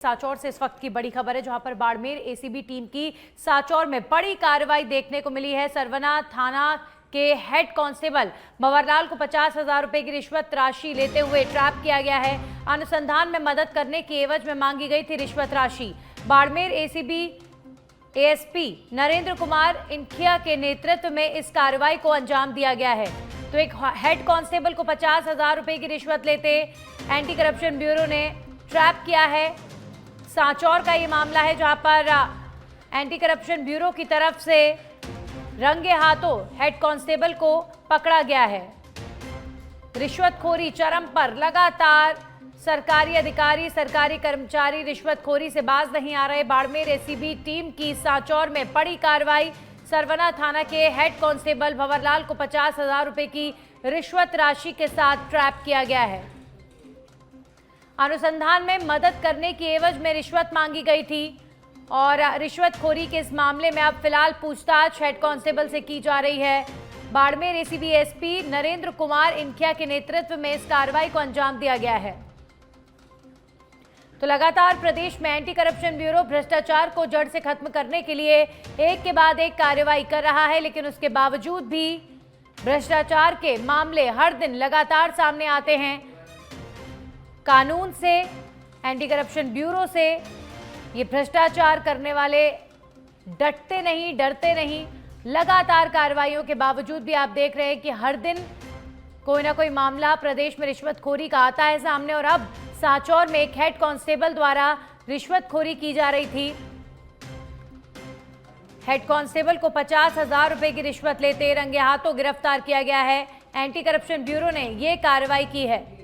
सांचौर से इस वक्त की बड़ी खबर है, जहां पर बाड़मेर एसीबी टीम की सांचौर में बड़ी कार्रवाई देखने को मिली है। सरवना थाना के हेड कांस्टेबल भंवरलाल को 50,000 रुपए की रिश्वत राशि लेते हुए ट्रैप किया गया है। अनुसंधान में मदद करने की एवज में मांगी गई थी रिश्वत राशि। बाड़मेर एसीबी एएसपी नरेंद्र कुमार इनखिया के नेतृत्व में इस कार्रवाई को अंजाम दिया गया है। तो एक हेड कांस्टेबल को 50,000 रुपए की रिश्वत लेते एंटी करप्शन ब्यूरो ने ट्रैप किया है। सांचौर का ये मामला है, जहां पर एंटी करप्शन ब्यूरो की तरफ से रंगे हाथों हेड कांस्टेबल को पकड़ा गया है। रिश्वतखोरी चरम पर, लगातार सरकारी अधिकारी, सरकारी कर्मचारी रिश्वतखोरी से बाज नहीं आ रहे। बाड़मेर एसीबी टीम की सांचौर में बड़ी कार्रवाई। सरवना थाना के हेड कांस्टेबल भंवरलाल को 50,000 रुपए की रिश्वत राशि के साथ ट्रैप किया गया है। अनुसंधान में मदद करने की एवज में रिश्वत मांगी गई थी और रिश्वतखोरी के इस मामले में अब फिलहाल पूछताछ हेड कांस्टेबल से की जा रही है। बाड़मेर एसीबी एसपी नरेंद्र कुमार इनखिया के नेतृत्व में इस कार्रवाई को अंजाम दिया गया है। तो लगातार प्रदेश में एंटी करप्शन ब्यूरो भ्रष्टाचार को जड़ से खत्म करने के लिए एक के बाद एक कार्रवाई कर रहा है, लेकिन उसके बावजूद भी भ्रष्टाचार के मामले हर दिन लगातार सामने आते हैं। कानून से, एंटी करप्शन ब्यूरो से ये भ्रष्टाचार करने वाले डटते नहीं, डरते नहीं। लगातार कार्रवाइयों के बावजूद भी आप देख रहे हैं कि हर दिन कोई ना कोई मामला प्रदेश में रिश्वतखोरी का आता है सामने। और अब सांचौर में एक हेड कांस्टेबल द्वारा रिश्वतखोरी की जा रही थी। हेड कांस्टेबल को 50,000 रुपए की रिश्वत लेते रंगे हाथों गिरफ्तार किया गया है। एंटी करप्शन ब्यूरो ने यह कार्रवाई की है।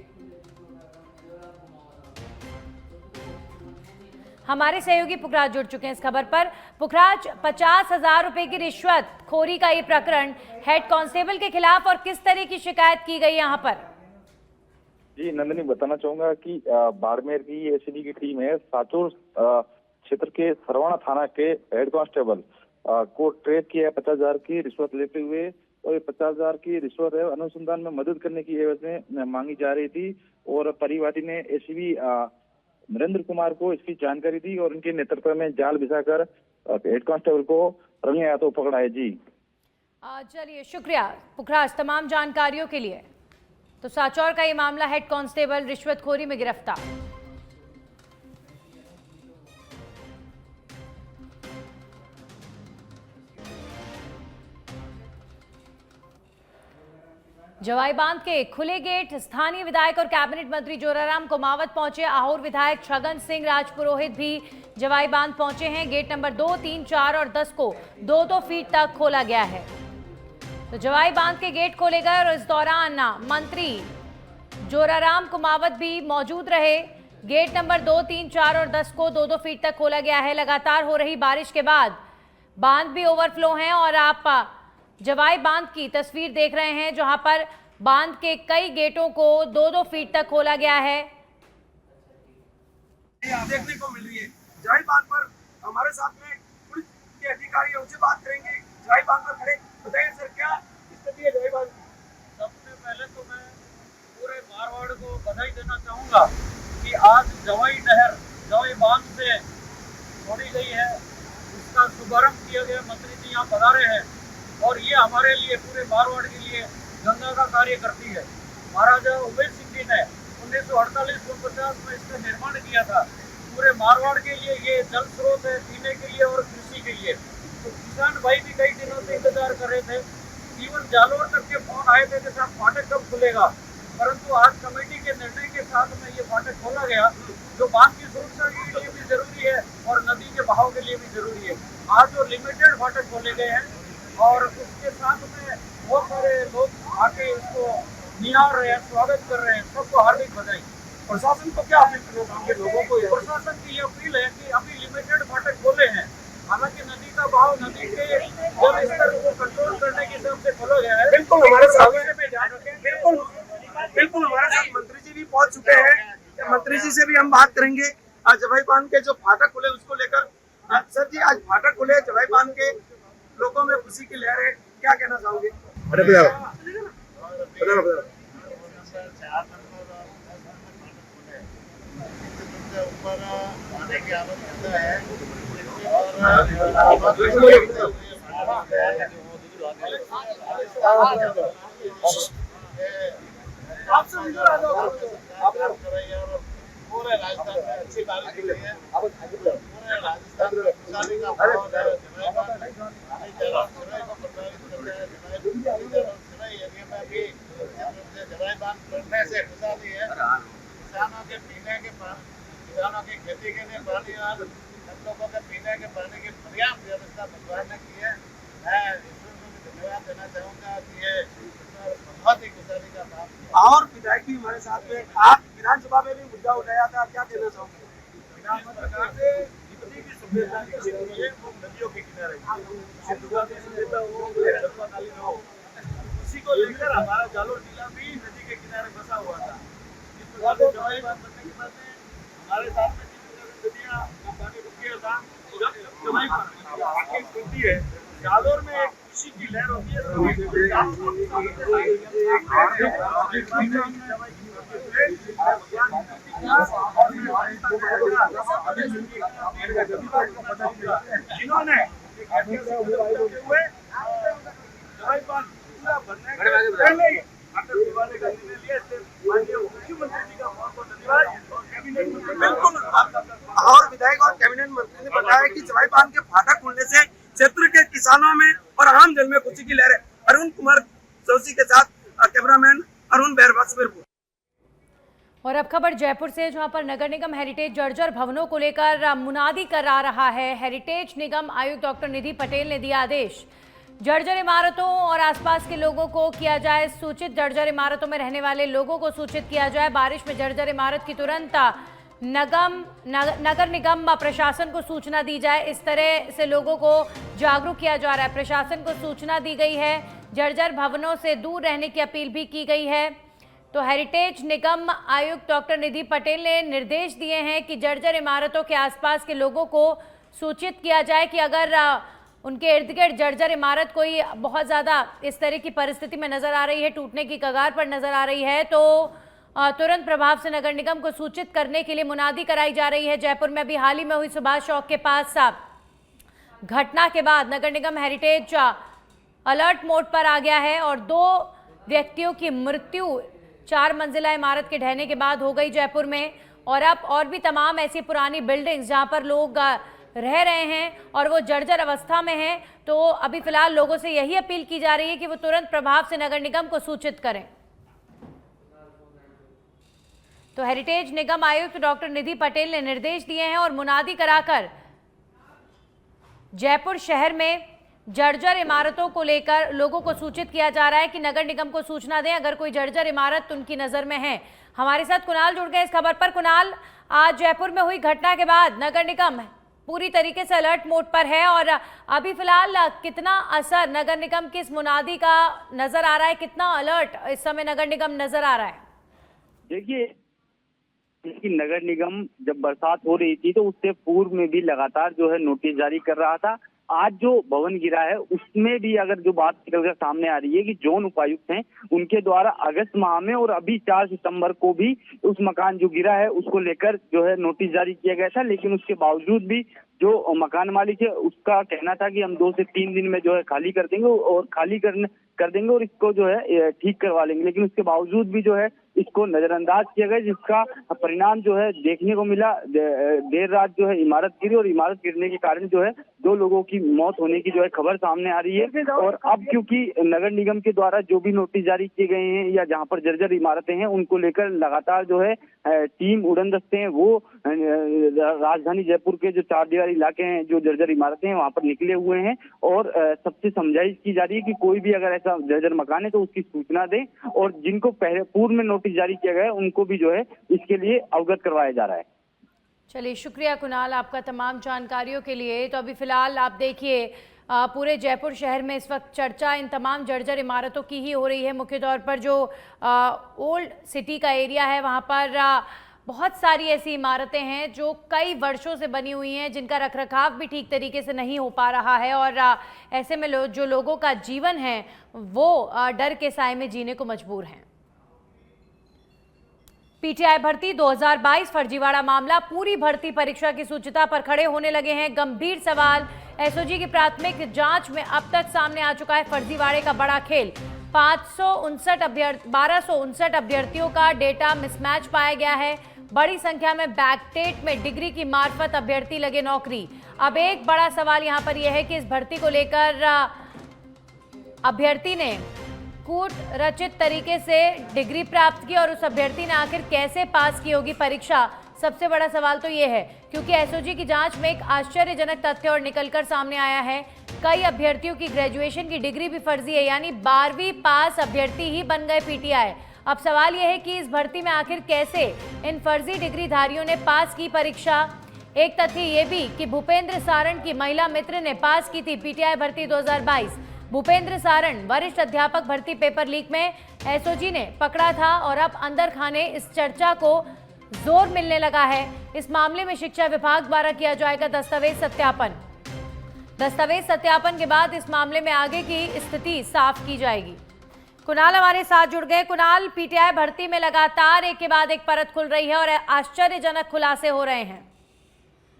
हमारे सहयोगी पुखराज जुड़ चुके हैं इस खबर पर। पुखराज, 50,000 रुपए की रिश्वत खोरी का ये प्रकरण हेड कांस्टेबल के खिलाफ और किस तरह की शिकायत की गई यहाँ पर? जी नंदिनी, बताना चाहूंगा कि बाड़मेर की एसीबी की टीम है सांचौर क्षेत्र के सरवना थाना के हेड कांस्टेबल को ट्रैप किया है 50,000 की रिश्वत लेते हुए। और ये 50,000 की रिश्वत है अनुसंधान में मदद करने की एवज में मांगी जा रही थी और परिवादी ने एसीबी नरेंद्र कुमार को इसकी जानकारी दी और उनके नेतृत्व में जाल बिछाकर हेड कांस्टेबल को रंगे हाथों पकड़ा है। जी चलिए, शुक्रिया पुखराज तमाम जानकारियों के लिए। तो सांचौर का ये मामला, हेड कांस्टेबल रिश्वतखोरी में गिरफ्तार। जवाई बांध के खुले गेट, स्थानीय विधायक और कैबिनेट मंत्री जोराराम कुमावत पहुंचे। आहोर विधायक छगन सिंह राजपुरोहित भी जवाई बांध पहुंचे हैं। गेट नंबर 2, 3, 4 और 10 को 2-2 फीट तक खोला गया है। तो जवाई बांध के गेट खोले गए और इस दौरान मंत्री जोराराम कुमावत भी मौजूद रहे। गेट नंबर 2, 3, 4 और 10 को 2-2 फीट तक खोला गया है। लगातार हो रही बारिश के बाद बांध भी ओवरफ्लो है और आप जवाई बांध की तस्वीर देख रहे हैं, जहां पर बांध के कई गेटों को 2-2 फीट तक खोला गया है। देखने को मिल रही है जवाई बांध पर। हमारे साथ में पुलिस के अधिकारी उनसे बात करेंगे। जवाई बांध पर खड़े, बताइए सर क्या स्थिति है जवाई बांध? सबसे पहले तो मैं पूरे मारवाड़ को बधाई देना चाहूँगा कि आज जवाई नहर जवाई बांध से छोड़ी गई है, इसका शुभारंभ किया गया। मंत्री जी यहाँ पधारे हैं और ये हमारे लिए, पूरे मारवाड़ के लिए गंगा का कार्य करती है। महाराजा उमेश सिंह जी ने 1948-49 में इसका निर्माण किया था। पूरे मारवाड़ के लिए ये जल स्रोत है, पीने के लिए और कृषि के लिए। तो किसान भाई भी कई दिनों से इंतजार कर रहे थे। इवन जालोर तक के फोन आए थे कि साहब फाटक कब खुलेगा, परंतु आज कमेटी के निर्णय के साथ में ये फाटक खोला गया, जो बांध की सुरक्षा के लिए भी जरूरी है और नदी के बहाव के लिए भी जरूरी है। आज जो लिमिटेड फाटक खोले गए हैं और उसके साथ में बहुत सारे लोग आके इसको निहार रहे हैं, स्वागत कर रहे हैं। सबको हार्दिक बधाई। प्रशासन को क्या अपील करोगे लोगों को? प्रशासन की ये अपील है कि अभी लिमिटेड फाटक खोले हैं, हालांकि नदी का बहाव, नदी के जल स्तर को कंट्रोल करने के हिसाब से खोला गया है। बिल्कुल हमारे साथ बिल्कुल हमारे साथ मंत्री जी भी पहुंच चुके हैं। मंत्री जी से भी हम बात करेंगे। आज जवाई बांध के जो फाटक खुले उसको लेकर। सर जी, आज फाटक खुले जवाई बांध के, लोगों में खुशी की लहर है, क्या कहना चाहोगे? के ऊपर आने की आवश्यकता है और पूरे राजस्थान में अच्छी बारिश हुई है। पूरे राजस्थान में किसानी का माहौल है। एरिया में भी जवाई बांध बनने से खुशहाली है। किसानों के पीने के पानी, किसानों की खेती के लिए पानी और हम लोगों के पीने के पानी की पर्याप्त व्यवस्था भगवान ने की है। मैं ईश्वर को भी धन्यवाद देना चाहूँगा कि ये बहुत ही खुशहाली का काम किया। और विधायक भी हमारे साथ में, आप विधानसभा में भी मुद्दा उठाया था, क्या कहना चाहोगे? सरकार से जितनी भी सुविधा है वो नदियों के किनारे इसी को लेकर हमारा जालोर जिला भी नदी के किनारे बसा हुआ था। इस प्रकार से जवाई बांध बनने के बाद में हमारे साथ में नदियाँ का पानी रुक गया था। जब जवाई बांध आगे खुलती है, जालोर में एक खुशी की लहर होती है। जिन्होंने जवाई बांध पूरा बनने के पहले ही दिवाली का निर्णय लिया। माननीय मुख्यमंत्री जी का बहुत बहुत धन्यवाद और कैबिनेट मंत्री बिल्कुल और विधायक और कैबिनेट मंत्री ने बताया कि जवाई बांध के फाटक खुलने से क्षेत्र के किसानों में और आम जन में खुशी की लहर है। अरुण कुमार जोशी के साथ कैमरामैन अरुण बैरवा सुमेरपुर। और अब खबर जयपुर से, जहां पर नगर निगम हेरिटेज जर्जर भवनों को लेकर मुनादी करा रहा है। हेरिटेज निगम आयुक्त डॉक्टर निधि पटेल ने दिया आदेश, जर्जर इमारतों और आसपास के लोगों को किया जाए सूचित। जर्जर इमारतों में रहने वाले लोगों को सूचित किया जाए। बारिश में जर्जर इमारत की तुरंत नगर निगम प्रशासन को सूचना दी जाए। इस तरह से लोगों को जागरूक किया जा रहा है। प्रशासन को सूचना दी गई है। जर्जर भवनों से दूर रहने की अपील भी की गई है। तो हेरिटेज निगम आयुक्त डॉक्टर निधि पटेल ने निर्देश दिए हैं कि जर्जर इमारतों के आसपास के लोगों को सूचित किया जाए कि अगर उनके इर्द गिर्द जर्जर इमारत कोई बहुत ज़्यादा इस तरह की परिस्थिति में नज़र आ रही है, टूटने की कगार पर नज़र आ रही है, तो तुरंत प्रभाव से नगर निगम को सूचित करने के लिए मुनादी कराई जा रही है। जयपुर में भी हाल ही में हुई सुभाष चौक के पास घटना के बाद नगर निगम हेरिटेज अलर्ट मोड पर आ गया है और 2 व्यक्तियों की मृत्यु 4 मंजिला इमारत के ढहने के बाद हो गई जयपुर में। और अब और भी तमाम ऐसी पुरानी बिल्डिंग्स जहां पर लोग रह रहे हैं और वो जर्जर अवस्था में हैं, तो अभी फिलहाल लोगों से यही अपील की जा रही है कि वो तुरंत प्रभाव से नगर निगम को सूचित करें। तो हेरिटेज निगम आयुक्त डॉक्टर निधि पटेल ने निर्देश दिए हैं और मुनादी कराकर जयपुर शहर में जर्जर इमारतों को लेकर लोगों को सूचित किया जा रहा है कि नगर निगम को सूचना दें अगर कोई जर्जर इमारत उनकी नजर में है। हमारे साथ कुणाल जुड़ गए इस खबर पर। कुणाल, आज जयपुर में हुई घटना के बाद नगर निगम पूरी तरीके से अलर्ट मोड पर है और अभी फिलहाल कितना असर नगर निगम की इस मुनादी का नजर आ रहा है, कितना अलर्ट इस समय नगर निगम नजर आ रहा है? देखिए, नगर निगम जब बरसात हो रही थी तो उससे पूर्व में भी लगातार जो है नोटिस जारी कर रहा था। आज जो भवन गिरा है उसमें भी अगर जो बात निकलकर सामने आ रही है कि जोन उपायुक्त हैं उनके द्वारा अगस्त माह में और अभी 4 सितंबर को भी उस मकान जो गिरा है उसको लेकर जो है नोटिस जारी किया गया था, लेकिन उसके बावजूद भी जो मकान मालिक है उसका कहना था कि हम 2 से 3 दिन में जो है खाली कर देंगे और और इसको जो है ठीक करवा लेंगे, लेकिन उसके बावजूद भी जो है इसको नजरअंदाज किया गया, जिसका परिणाम जो है देखने को मिला। देर रात जो है इमारत गिरी और इमारत गिरने के कारण जो है 2 लोगों की मौत होने की जो है खबर सामने आ रही है। और अब क्योंकि नगर निगम के द्वारा जो भी नोटिस जारी किए गए हैं या जहां पर जर्जर इमारतें हैं उनको लेकर लगातार जो है टीम उड़न दस्ते हैं वो राजधानी जयपुर के जो 4 दीवारी इलाके हैं, जो जर्जर इमारतें हैं वहां पर निकले हुए हैं और सबसे समझाइश की जा रही है कि कोई भी अगर ऐसा जर्जर मकान है तो उसकी सूचना दें और जिनको पहले पूर्व में नोटिस जारी किया गया है उनको भी जो है इसके लिए अवगत करवाया जा रहा है। चलिए, शुक्रिया कुणाल आपका तमाम जानकारियों के लिए। तो अभी फिलहाल आप देखिए पूरे जयपुर शहर में इस वक्त चर्चा इन तमाम जर्जर इमारतों की ही हो रही है। मुख्य तौर पर जो ओल्ड सिटी का एरिया है वहाँ पर बहुत सारी ऐसी इमारतें हैं जो कई वर्षों से बनी हुई हैं, जिनका रखरखाव भी ठीक तरीके से नहीं हो पा रहा है और ऐसे में जो लोगों का जीवन है वो डर के साए में जीने को मजबूर हैं। पीटीआई भर्ती 2022 फर्जीवाड़ा मामला, पूरी भर्ती परीक्षा की शुचिता पर खड़े होने लगे हैं गंभीर सवाल। एसओजी की प्राथमिक जांच में अब तक सामने आ चुका है फर्जीवाड़े का बड़ा खेल। 1259 अभ्यर्थियों का डेटा मिसमैच पाया गया है। बड़ी संख्या में बैकडेट में डिग्री की मार्फत अभ्यर्थी लगे नौकरी। अब एक बड़ा सवाल यहां पर यह है कि इस भर्ती को लेकर अभ्यर्थी ने कूट रचित तरीके से डिग्री प्राप्त की और उस अभ्यर्थी ने आखिर कैसे पास की होगी परीक्षा। सबसे बड़ा सवाल तो ये है, क्योंकि एसओजी की जांच में एक आश्चर्यजनक तथ्य और निकलकर सामने आया है। कई अभ्यर्थियों की ग्रेजुएशन की डिग्री भी फर्जी है, यानी 12वीं पास अभ्यर्थी ही बन गए पीटीआई। अब सवाल यह है कि इस भर्ती में आखिर कैसे इन फर्जी डिग्रीधारियों ने पास की परीक्षा। एक तथ्य ये भी कि भूपेंद्र सारण की महिला मित्र ने पास की थी पीटीआई भर्ती 2022। भूपेंद्र सारण वरिष्ठ अध्यापक भर्ती पेपर लीक में एसओजी ने पकड़ा था और अब अंदर खाने इस चर्चा को जोर मिलने लगा है। इस मामले में शिक्षा विभाग द्वारा किया जाएगा दस्तावेज सत्यापन। दस्तावेज सत्यापन के बाद इस मामले में आगे की स्थिति साफ की जाएगी। कुणाल हमारे साथ जुड़ गए। कुणाल, पीटीआई भर्ती में लगातार एक के बाद एक परत खुल रही है और आश्चर्यजनक खुलासे हो रहे हैं।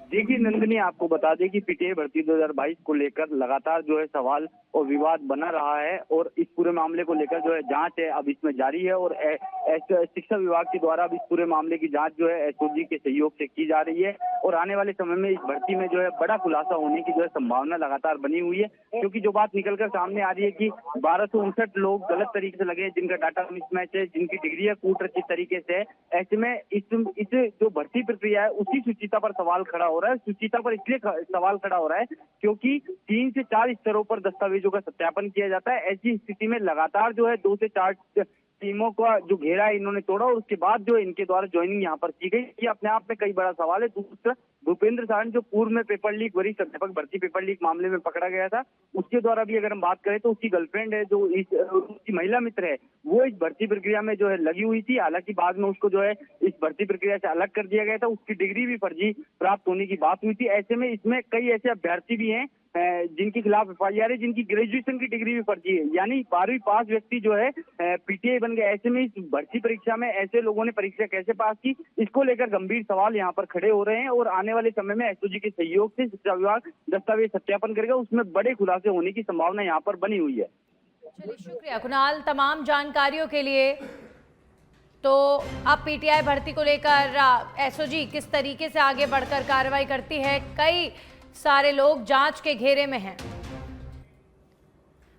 देखिए नंदिनी, आपको बता दें कि पीटीआई भर्ती 2022 को लेकर लगातार जो है सवाल और विवाद बना रहा है और इस पूरे मामले को लेकर जो है जांच है अब इसमें जारी है और शिक्षा विभाग के द्वारा अब इस पूरे मामले की जांच जो है एसओजी के सहयोग से की जा रही है और आने वाले समय में इस भर्ती में जो है बड़ा खुलासा होने की जो है संभावना लगातार बनी हुई है। क्योंकि जो बात निकलकर सामने आ रही है कि 1259 लोग गलत तरीके से लगे हैं, जिनका डाटा मिसमैच है, जिनकी डिग्री है कूट रचित तरीके से। ऐसे में इस जो भर्ती प्रक्रिया है उसी शुचिता पर सवाल खड़ा हो रहा है। शुचिता पर इसलिए सवाल खड़ा हो रहा है क्योंकि 3 से 4 स्तरों पर दस्तावेजों का सत्यापन किया जाता है। ऐसी स्थिति में लगातार जो है 2 से 4 टीमों का जो घेरा है इन्होंने तोड़ा और उसके बाद जो इनके द्वारा ज्वाइनिंग यहाँ पर की गई, ये अपने आप में कई बड़ा सवाल है। दूसरा, भूपेंद्र सारण जो पूर्व में पेपर लीक वरिष्ठ अध्यापक भर्ती पेपर लीक मामले में पकड़ा गया था, उसके द्वारा भी अगर हम बात करें तो उसकी गर्लफ्रेंड है जो उसकी महिला मित्र है, वो इस भर्ती प्रक्रिया में जो है लगी हुई थी। हालांकि बाद में उसको जो है इस भर्ती प्रक्रिया से अलग कर दिया गया था, उसकी डिग्री भी फर्जी प्राप्त होने की बात हुई थी। ऐसे में इसमें कई ऐसे अभ्यर्थी भी हैं जिनके खिलाफ एफआईआर है, जिनकी ग्रेजुएशन की डिग्री भी फर्जी है, यानी 12वीं पास व्यक्ति जो है पीटीआई बन गए। ऐसे में इस भर्ती परीक्षा में ऐसे लोगों ने परीक्षा कैसे पास की, इसको लेकर गंभीर सवाल यहाँ पर खड़े हो रहे हैं और आने वाले समय में एसओजी के सहयोग से शिक्षा विभाग दस्तावेज सत्यापन करेगा, उसमें बड़े खुलासे होने की संभावना यहाँ पर बनी हुई है। चलिए, शुक्रिया कुणाल तमाम जानकारियों के लिए। तो अब पीटीआई भर्ती को लेकर एसओजी किस तरीके से आगे बढ़कर कार्रवाई करती है, कई सारे लोग जांच के घेरे में हैं।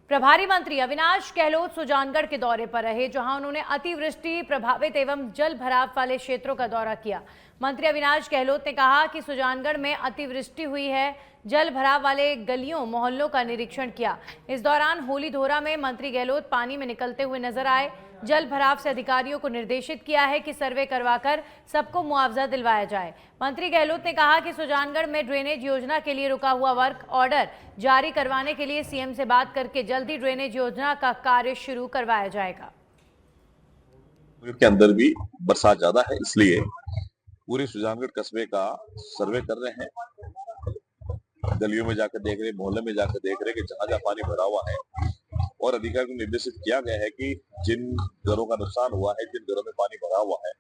प्रभारी मंत्री अविनाश गहलोत सुजानगढ़ के दौरे पर रहे, जहां उन्होंने अतिवृष्टि प्रभावित एवं जल भराव वाले क्षेत्रों का दौरा किया। मंत्री अविनाश गहलोत ने कहा कि सुजानगढ़ में अतिवृष्टि हुई है, जल भराव वाले गलियों मोहल्लों का निरीक्षण किया। इस दौरान होली धोरा में मंत्री गहलोत पानी में निकलते हुए नजर आए। जल भराव से अधिकारियों को निर्देशित किया है कि सर्वे करवाकर सबको मुआवजा दिलवाया जाए। मंत्री गहलोत ने कहा कि सुजानगढ़ में ड्रेनेज योजना के लिए रुका हुआ वर्क ऑर्डर जारी करवाने के लिए सीएम से बात करके जल्दी ड्रेनेज योजना का कार्य शुरू करवाया जाएगा। के अंदर भी बरसात ज्यादा है, इसलिए पूरे सुजानगढ़ कस्बे का सर्वे कर रहे हैं। गलियों में जाकर देख रहे, मोहल्ले में जाकर देख रहे कि जहां जहां पानी भरा हुआ है, और अधिकारी को निर्देशित किया गया है कि जिन घरों का नुकसान हुआ है, जिन घरों में पानी भरा हुआ है,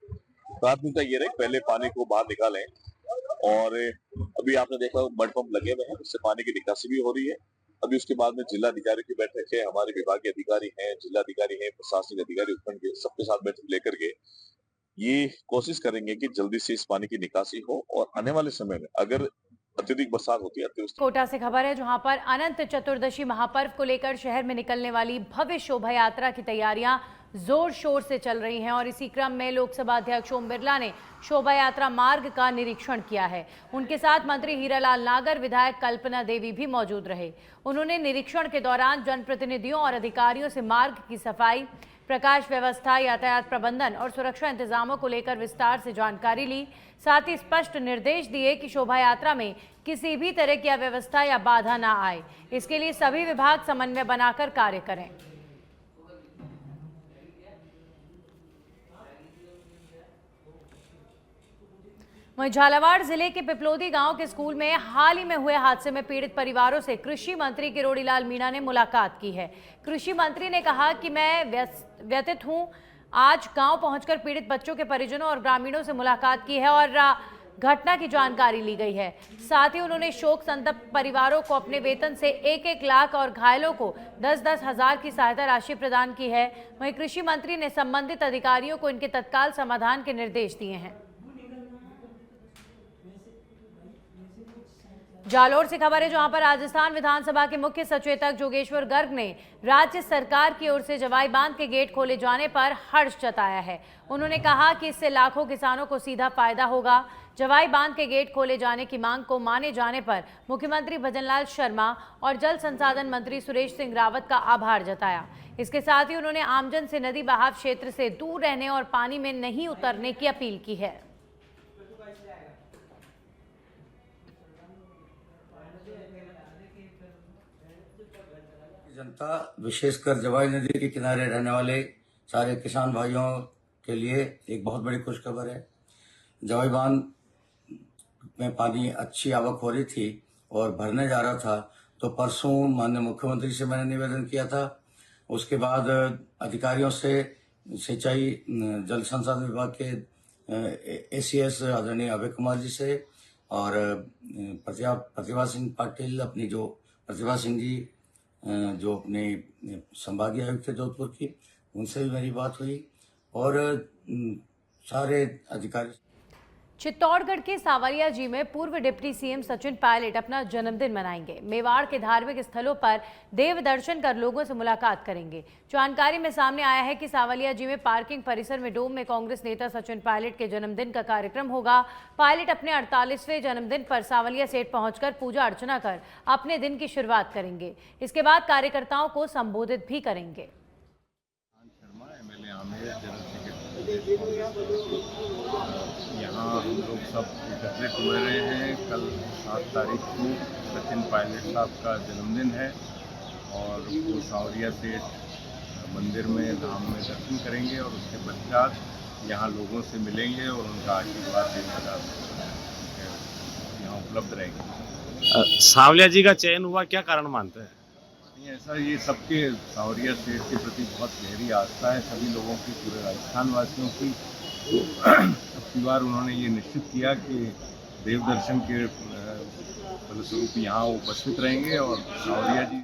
प्राथमिकता ये रहे पहले पानी को बाहर निकालें। और अभी आपने देखा मड पंप लगे हुए हैं, उससे पानी की निकासी भी हो रही है। अभी उसके बाद में जिला अधिकारी की बैठक है, हमारे विभागीय अधिकारी हैं, जिला अधिकारी हैं, प्रशासनिक अधिकारी उत्पन्न के सबके साथ बैठक लेकर के ये कोशिश करेंगे कि जल्दी से इस पानी की निकासी हो और आने वाले समय में अगर अत्यधिक बरसात होती है। कोटा से खबर है, जहां पर अनंत चतुर्दशी महापर्व को लेकर शहर में निकलने वाली भव्य शोभा यात्रा की तैयारियां जोर शोर से चल रही हैं और इसी क्रम में लोकसभा अध्यक्ष ओम बिरला ने शोभा यात्रा मार्ग का निरीक्षण किया है। उनके साथ मंत्री हीरालाल नागर, विधायक कल्पना देवी भी मौजूद रहे। उन्होंने निरीक्षण के दौरान जनप्रतिनिधियों और अधिकारियों से मार्ग की सफाई, प्रकाश व्यवस्था, यातायात प्रबंधन और सुरक्षा इंतजामों को लेकर विस्तार से जानकारी ली। साथ ही स्पष्ट निर्देश दिए कि शोभा यात्रा में किसी भी तरह की अव्यवस्था या बाधा ना आए। इसके लिए सभी विभाग समन्वय बनाकर कार्य करें। वहीं झालावाड़ जिले के पिपलोदी गांव के स्कूल में हाल ही में हुए हादसे में पीड़ित परिवारों से कृषि मंत्री किरोड़ीलाल मीणा ने मुलाकात की है। कृषि मंत्री ने कहा कि मैं व्यथित हूं आज गांव पहुंचकर पीड़ित बच्चों के परिजनों और ग्रामीणों से मुलाकात की है और घटना की जानकारी ली गई है। साथ ही उन्होंने शोक संतप्त परिवारों को अपने वेतन से 1-1 लाख और घायलों को 10-10 हजार की सहायता राशि प्रदान की है। वहीं कृषि मंत्री ने संबंधित अधिकारियों को इनके तत्काल समाधान के निर्देश दिए हैं। जालोर से खबर है, जहां पर राजस्थान विधानसभा के मुख्य सचेतक जोगेश्वर गर्ग ने राज्य सरकार की ओर से जवाई बांध के गेट खोले जाने पर हर्ष जताया है। उन्होंने कहा कि इससे लाखों किसानों को सीधा फायदा होगा। जवाई बांध के गेट खोले जाने की मांग को माने जाने पर मुख्यमंत्री भजनलाल शर्मा और जल संसाधन मंत्री सुरेश सिंह रावत का आभार जताया। इसके साथ ही उन्होंने आमजन से नदी बहाव क्षेत्र से दूर रहने और पानी में नहीं उतरने की अपील की है। जनता, विशेषकर जवाई नदी के किनारे रहने वाले सारे किसान भाइयों के लिए एक बहुत बड़ी खुशखबर है। जवाई बांध में पानी अच्छी आवक हो रही थी और भरने जा रहा था, तो परसों माननीय मुख्यमंत्री से मैंने निवेदन किया था। उसके बाद अधिकारियों से, सिंचाई जल संसाधन विभाग के एसीएस आदरणीय अभय कुमार जी से और प्रतिभा सिंह पाटिल, अपनी जो प्रतिभा सिंह जी जो अपने संभागीय आयुक्त थे जोधपुर की, उनसे भी मेरी बात हुई और सारे अधिकारी। चित्तौड़गढ़ के सावरिया जी में पूर्व डिप्टी सीएम सचिन पायलट अपना जन्मदिन मनाएंगे। मेवाड़ के धार्मिक स्थलों पर देव दर्शन कर लोगों से मुलाकात करेंगे। जानकारी में सामने आया है कि सावरिया जी में पार्किंग परिसर में डोम में कांग्रेस नेता सचिन पायलट के जन्मदिन का कार्यक्रम होगा। पायलट अपने 48वें जन्मदिन पर सावलिया सेठ पहुंचकर पूजा अर्चना कर अपने दिन की शुरुआत करेंगे। इसके बाद कार्यकर्ताओं को संबोधित भी करेंगे। यहाँ हम लोग सब एकत्रित हुए रहे हैं। कल 7 तारीख को सचिन पायलट साहब का जन्मदिन है और वो सावरिया सेठ मंदिर में धाम में दर्शन करेंगे और उसके पश्चात यहाँ लोगों से मिलेंगे और उनका आशीर्वाद देने का यहाँ उपलब्ध रहेंगे। सावलिया जी का चयन हुआ, क्या कारण मानते हैं? ऐसा ये सबके सावरिया सेठ के प्रति बहुत गहरी आस्था है, सभी लोगों की, पूरे राजस्थान वासियों की। तो अब बार उन्होंने ये निश्चित किया कि देव दर्शन के फलस्वरूप यहाँ उपस्थित रहेंगे और सावरिया जी।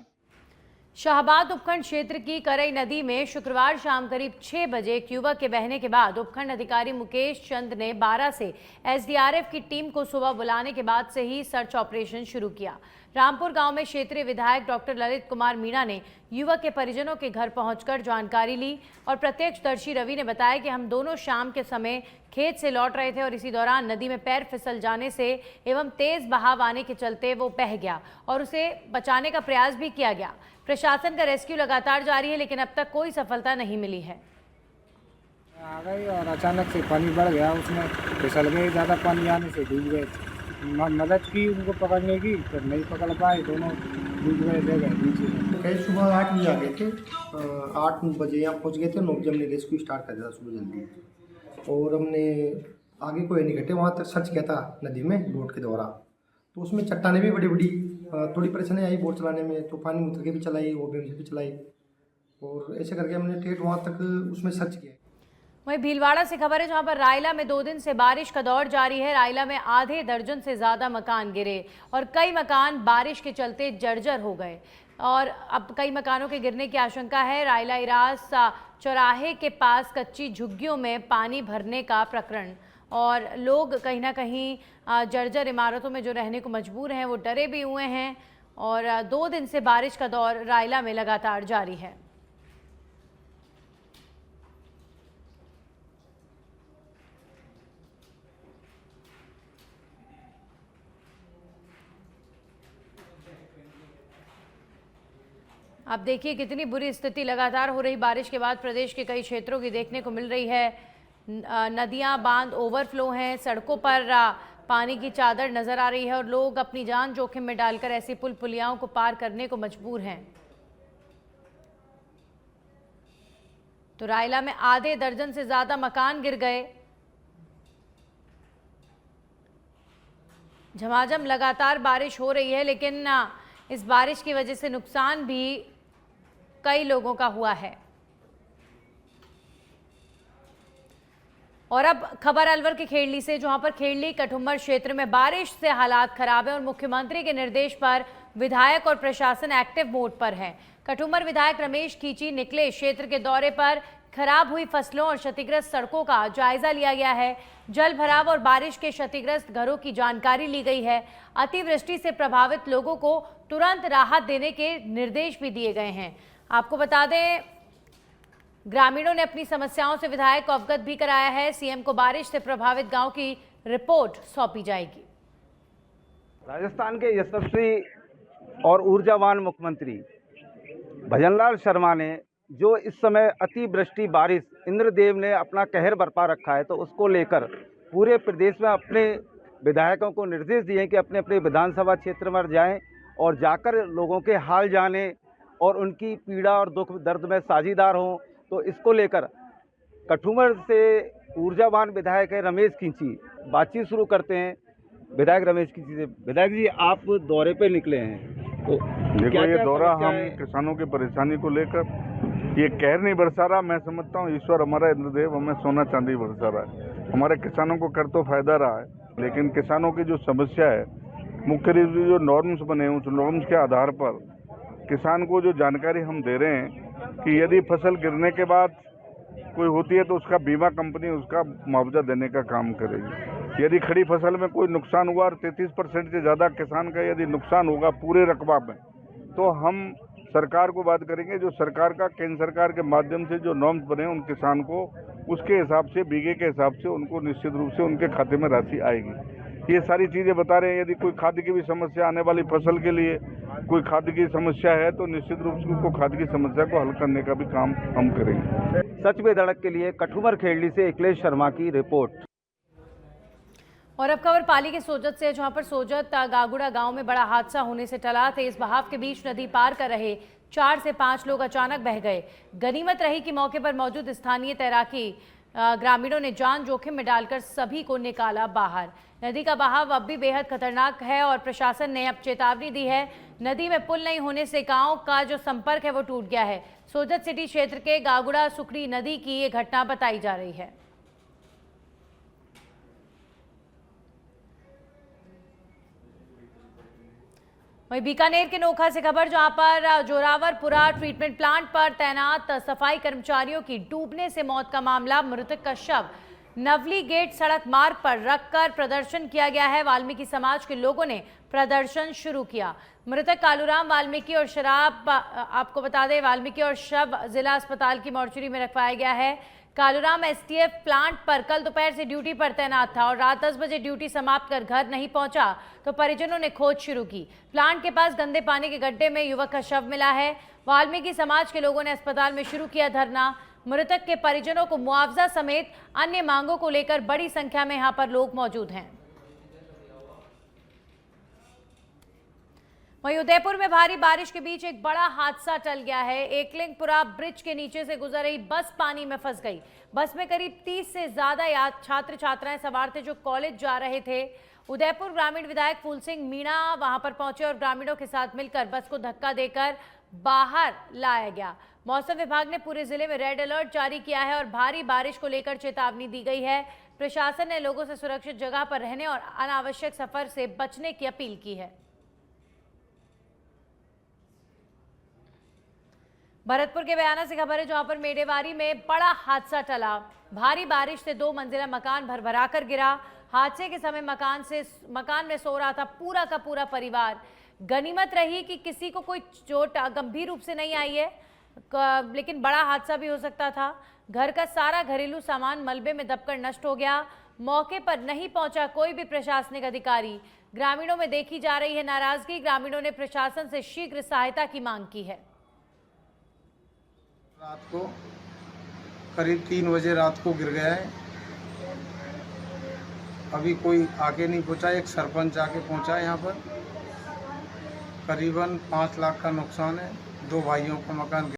शाहबाद उपखंड क्षेत्र की करई नदी में शुक्रवार शाम करीब 6 बजे एक युवक के बहने के बाद उपखंड अधिकारी मुकेश चंद ने 12 से एसडीआरएफ की टीम को सुबह बुलाने के बाद से ही सर्च ऑपरेशन शुरू किया। रामपुर गांव में क्षेत्रीय विधायक डॉक्टर ललित कुमार मीणा ने युवक के परिजनों के घर पहुंचकर जानकारी ली और प्रत्यक्षदर्शी रवि ने बताया कि हम दोनों शाम के समय खेत से लौट रहे थे और इसी दौरान नदी में पैर फिसल जाने से एवं तेज बहाव आने के चलते वो बह गया और उसे बचाने का प्रयास भी किया गया। प्रशासन का रेस्क्यू लगातार जारी है, लेकिन अब तक कोई सफलता नहीं मिली है। आ गई और अचानक से पानी बढ़ गया, उसमें फिसल गए, ज़्यादा पानी आने से डूब गए। मदद की उनको पकड़ने की, फिर नहीं पकड़ पाए, दोनों डूब गए, ले गए नीचे। कल सुबह 8 बजे आ गए थे, 8 बजे यहाँ पहुँच गए थे। 9 बजे हमने रेस्क्यू स्टार्ट कर दिया सुबह जल्दी, और हमने आगे कोई नहीं घटे, वहाँ तक सर्च किया था नदी में बोट के द्वारा। तो उसमें चट्टानें भी बड़ी बड़ी, थोड़ी परेशानी आई बोट चलाने में, तो पानी उतर के भी चलाई, वो भी चलाई, और ऐसे करके हमने ठेठ वहाँ तक उसमें सर्च किया। वहीं भीलवाड़ा से खबर है, जहां पर रायला में 2 दिन से बारिश का दौर जारी है। रायला में आधे दर्जन से ज्यादा मकान गिरे और कई मकान बारिश के चलते जर्जर हो गए और अब कई मकानों के गिरने की आशंका है। रायला इरास चौराहे के पास कच्ची झुग्गियों में पानी भरने का प्रकरण और लोग कहीं ना कहीं जर्जर इमारतों में जो रहने को मजबूर हैं वो डरे भी हुए हैं और 2 दिन से बारिश का दौर रायला में लगातार जारी है। अब देखिए कितनी बुरी स्थिति लगातार हो रही बारिश के बाद प्रदेश के कई क्षेत्रों की देखने को मिल रही है। नदियां, बांध ओवरफ्लो हैं, सड़कों पर पानी की चादर नजर आ रही है और लोग अपनी जान जोखिम में डालकर ऐसी पुल पुलियाओं को पार करने को मजबूर हैं। तो रायला में आधे दर्जन से ज्यादा मकान गिर गए। झमाझम लगातार बारिश हो रही है, लेकिन इस बारिश की वजह से नुकसान भी कई लोगों का हुआ है। और अब खबर अलवर के खेड़ली से, जहां पर खेड़ली कठुम्बर क्षेत्र में बारिश से हालात खराब है और मुख्यमंत्री के निर्देश पर विधायक और प्रशासन एक्टिव मोड पर है। कठुम्बर विधायक रमेश खींची निकले क्षेत्र के दौरे पर। खराब हुई फसलों और क्षतिग्रस्त सड़कों का जायजा लिया गया है। जल भराव और बारिश के क्षतिग्रस्त घरों की जानकारी ली गई है। अतिवृष्टि से प्रभावित लोगों को तुरंत राहत देने के निर्देश भी दिए गए हैं। आपको बता दें, ग्रामीणों ने अपनी समस्याओं से विधायक को अवगत भी कराया है। सीएम को बारिश से प्रभावित गांव की रिपोर्ट सौंपी जाएगी। राजस्थान के यशस्वी और ऊर्जावान मुख्यमंत्री भजनलाल शर्मा ने जो इस समय अतिवृष्टि बारिश इंद्रदेव ने अपना कहर बरपा रखा है, तो उसको लेकर पूरे प्रदेश में अपने विधायकों को निर्देश दिए कि अपने अपने विधानसभा क्षेत्र में जाएं और जाकर लोगों के हाल जाने और उनकी पीड़ा और दुख दर्द में साझीदार हों। तो इसको लेकर कठुम्बर से ऊर्जावान विधायक है रमेश खींची बातचीत शुरू करते हैं। विधायक रमेश खींची से, विधायक जी आप दौरे पे निकले हैं, तो देखो ये दौरा हम किसानों की परेशानी को लेकर, ये कहर नहीं बरसा रहा। मैं समझता हूँ ईश्वर हमारा इंद्रदेव हमें सोना चांदी बरसा रहा है। हमारे किसानों को कर तो फायदा रहा है, लेकिन किसानों की जो समस्या है, मुख्य रूप से जो नॉर्म्स बने हैं, उस नॉर्म्स के आधार पर किसान को जो जानकारी हम दे रहे हैं कि यदि फसल गिरने के बाद कोई होती है तो उसका बीमा कंपनी उसका मुआवजा देने का काम करेगी। यदि खड़ी फसल में कोई नुकसान हुआ और 33% से ज़्यादा किसान का यदि नुकसान होगा पूरे रकबा में, तो हम सरकार को बात करेंगे। जो सरकार का केंद्र सरकार के माध्यम से जो नॉर्म्स बने उन किसान को उसके हिसाब से बीघे के हिसाब से उनको निश्चित रूप से उनके खाते में राशि आएगी। ये सारी चीज़ें बता रहे हैं। यदि कोई खाद की भी समस्या आने वाली फसल के लिए कोई खाद की समस्या है तो निश्चित रूप से उनको खाद की समस्या को हल करने का भी काम हम करेंगे। सच में धड़क के लिए कठुम्बर खेड़ली से अखिलेश शर्मा की रिपोर्ट। और अब खबर पाली के सोजत से, जहां पर सोजत गागुड़ा गांव में बड़ा हादसा होने से टला। तेज बहाव के बीच नदी पार कर रहे 4 से 5 लोग अचानक बह गए। गनीमत रही कि मौके पर मौजूद स्थानीय तैराकी ग्रामीणों ने जान जोखिम में डालकर सभी को निकाला बाहर। नदी का बहाव अब भी बेहद खतरनाक है और प्रशासन ने अब चेतावनी दी है। नदी में पुल नहीं होने से गांव का जो संपर्क है वो टूट गया है। सोजत सिटी क्षेत्र के गागुड़ा सुखड़ी नदी की ये घटना बताई जा रही है। वहीं बीकानेर के नोखा से खबर, जहां पर जोरावरपुरा ट्रीटमेंट प्लांट पर तैनात सफाई कर्मचारियों की डूबने से मौत का मामला। मृतक का शव नवली गेट सड़क मार्ग पर रखकर प्रदर्शन किया गया है। वाल्मीकि समाज के लोगों ने प्रदर्शन शुरू किया। मृतक कालूराम वाल्मीकि और शराब, आपको बता दें, वाल्मीकि और शव जिला अस्पताल की मोर्चरी में रखवाया गया है। कालूराम एसटीएफ प्लांट पर कल दोपहर से ड्यूटी पर तैनात था और रात 10 बजे ड्यूटी समाप्त कर घर नहीं पहुंचा तो परिजनों ने खोज शुरू की। प्लांट के पास गंदे पानी के गड्ढे में युवक का शव मिला है। वाल्मीकि समाज के लोगों ने अस्पताल में शुरू किया धरना। मृतक के परिजनों को मुआवजा समेत अन्य मांगों को लेकर बड़ी संख्या में यहां पर लोग मौजूद हैं। वहीं उदयपुर में भारी बारिश के बीच एक बड़ा हादसा टल गया है। एकलिंगपुरा ब्रिज के नीचे से गुजर रही बस पानी में फंस गई। बस में करीब 30 से ज्यादा छात्र छात्राएं सवार थे जो कॉलेज जा रहे थे। उदयपुर ग्रामीण विधायक फूल सिंह मीणा वहां पर पहुंचे और ग्रामीणों के साथ मिलकर बस को धक्का देकर बाहर लाया गया। मौसम विभाग ने पूरे जिले में रेड अलर्ट जारी किया है और भारी बारिश को लेकर चेतावनी दी गई है। प्रशासन ने लोगों से सुरक्षित जगह पर रहने और अनावश्यक सफर से बचने की अपील की है। भरतपुर के बयाना से खबर है, जहां पर मेडेवारी में बड़ा हादसा टला। भारी बारिश से 2 मंजिला मकान भरभरा कर गिरा। हादसे के समय मकान में सो रहा था पूरा का पूरा परिवार। गनीमत रही कि किसी को कोई चोट गंभीर रूप से नहीं आई है, लेकिन बड़ा हादसा भी हो सकता था। घर का सारा घरेलू सामान मलबे में दबकर नष्ट हो गया। मौके पर नहीं पहुंचा कोई भी प्रशासनिक अधिकारी। ग्रामीणों में देखी जा रही है नाराजगी। ग्रामीणों ने प्रशासन से शीघ्र सहायता की मांग की है। रात को करीब 3 बजे रात को गिर गया है। अभी कोई आके नहीं पहुंचा। एक सरपंच आके पहुंचा है यहाँ पर। करीबन 5 लाख का नुकसान है। 2 भाइयों का मकान